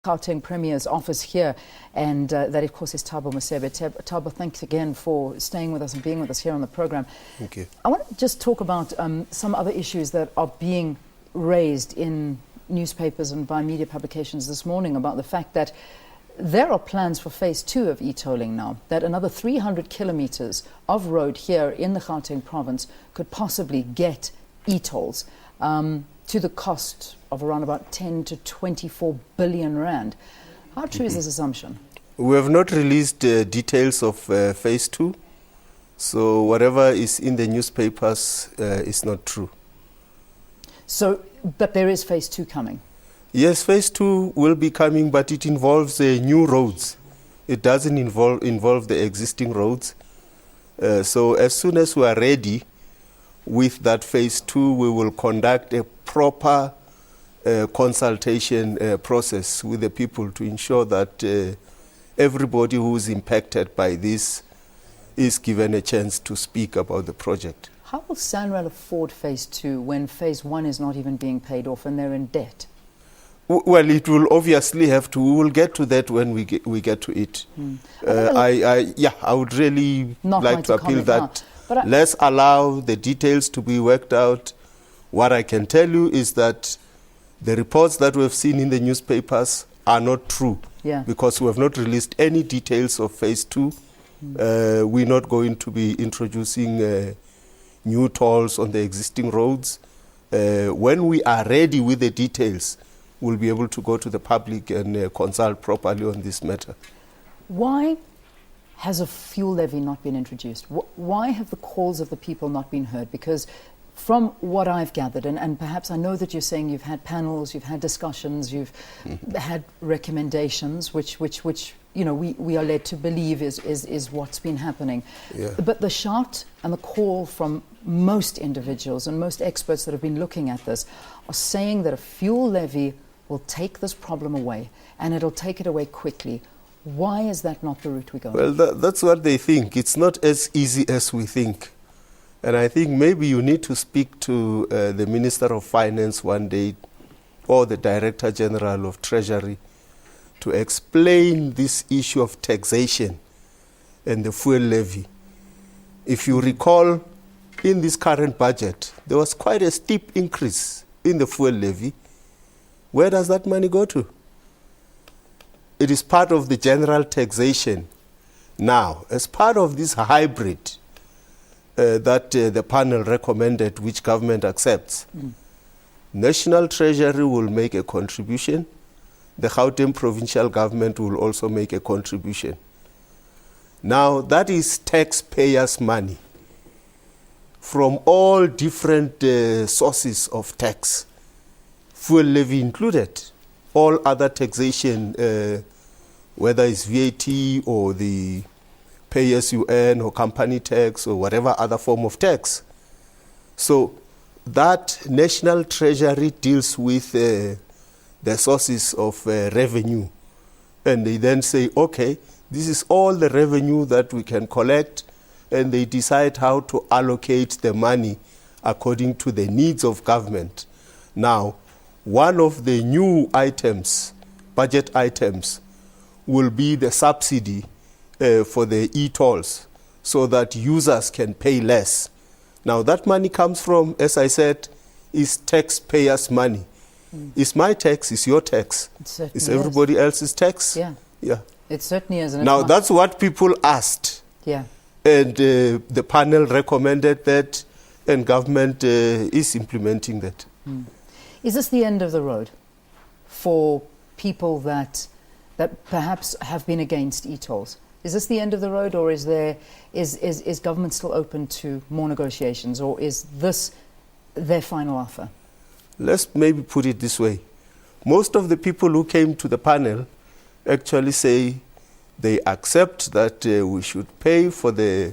Gauteng Premier's office here, and that of course is Thabo Masebe. Thabo, thanks again for staying with us and being with us here on the program. Thank you. I want to just talk about some other issues that are being raised in newspapers and by media publications this morning about the fact that there are plans for phase 2 of e-tolling now, that another 300 kilometers of road here in the Gauteng province could possibly get e-tolls to the cost of around about 10 to 24 billion rand. How true is this assumption? We have not released details of phase 2, so whatever is in the newspapers is not true. So, but there is phase 2 coming? Yes, phase 2 will be coming, but it involves new roads. It doesn't involve the existing roads. So as soon as we are ready with that phase 2, we will conduct a proper consultation process with the people to ensure that everybody who is impacted by this is given a chance to speak about the project. How will SANRAL afford phase 2 when phase 1 is not even being paid off and they're in debt? Well, it will obviously have to. We will get to that when we get to it. I would really like to appeal that let's allow the details to be worked out. What I can tell you is that the reports that we have seen in the newspapers are not true, because we have not released any details of phase 2. We're not going to be introducing new tolls on the existing roads. When we are ready with the details, we'll be able to go to the public and consult properly on this matter. Why has a fuel levy not been introduced? Why have the calls of the people not been heard? Because from what I've gathered, and perhaps I know that you're saying you've had panels, you've had discussions, you've had recommendations, which you know we are led to believe is what's been happening. But the shout and the call from most individuals and most experts that have been looking at this are saying that a fuel levy will take this problem away, and it'll take it away quickly. Why is that not the route we go? Well, that's what they think. It's not as easy as we think. And I think maybe you need to speak to the Minister of Finance one day, or the Director General of Treasury, to explain this issue of taxation and the fuel levy. If you recall, in this current budget, there was quite a steep increase in the fuel levy. Where does that money go to? It is part of the general taxation. Now, as part of this hybrid that the panel recommended, which government accepts, National Treasury will make a contribution. The Gauteng provincial government will also make a contribution. Now, that is taxpayers' money from all different sources of tax, fuel levy included, all other taxation, whether it's VAT or the pay-as-you-earn or company tax or whatever other form of tax. So that National Treasury deals with the sources of revenue, and they then say, okay, this is all the revenue that we can collect, and they decide how to allocate the money according to the needs of government. Now, one of the new items, budget items, will be the subsidy for the e-tolls, so that users can pay less. Now, that money comes from, as I said, is taxpayers' money. It's my tax, it's your tax, it's everybody else's tax. It certainly is. Now, that's what people asked. And the panel recommended that, and government is implementing that. Is this the end of the road for people that perhaps have been against e-tolls? Is this the end of the road, or is government still open to more negotiations, or is this their final offer? Let's maybe put it this way. Most of the people who came to the panel actually say they accept that we should pay for the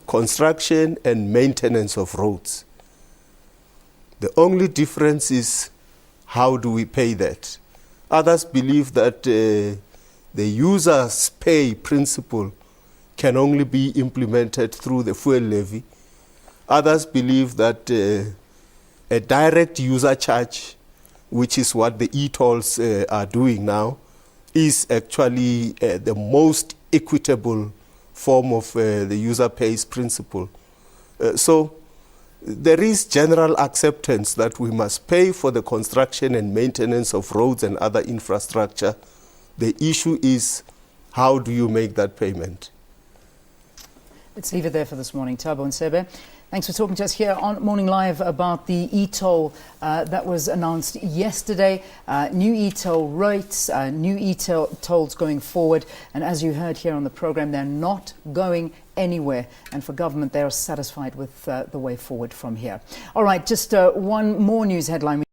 construction and maintenance of roads. The only difference is how do we pay that. Others believe that the user's pay principle can only be implemented through the fuel levy. Others believe that a direct user charge which is what the e-tolls are doing now, is actually the most equitable form of the user pays principle. So there is general acceptance that we must pay for the construction and maintenance of roads and other infrastructure. The issue is, how do you make that payment? Let's leave it there for this morning. Thabo Masebe, thanks for talking to us here on Morning Live about the e-toll that was announced yesterday. New e-toll rates, new e-tolls going forward. And as you heard here on the program, they're not going anywhere. And for government, they are satisfied with the way forward from here. All right, just one more news headline.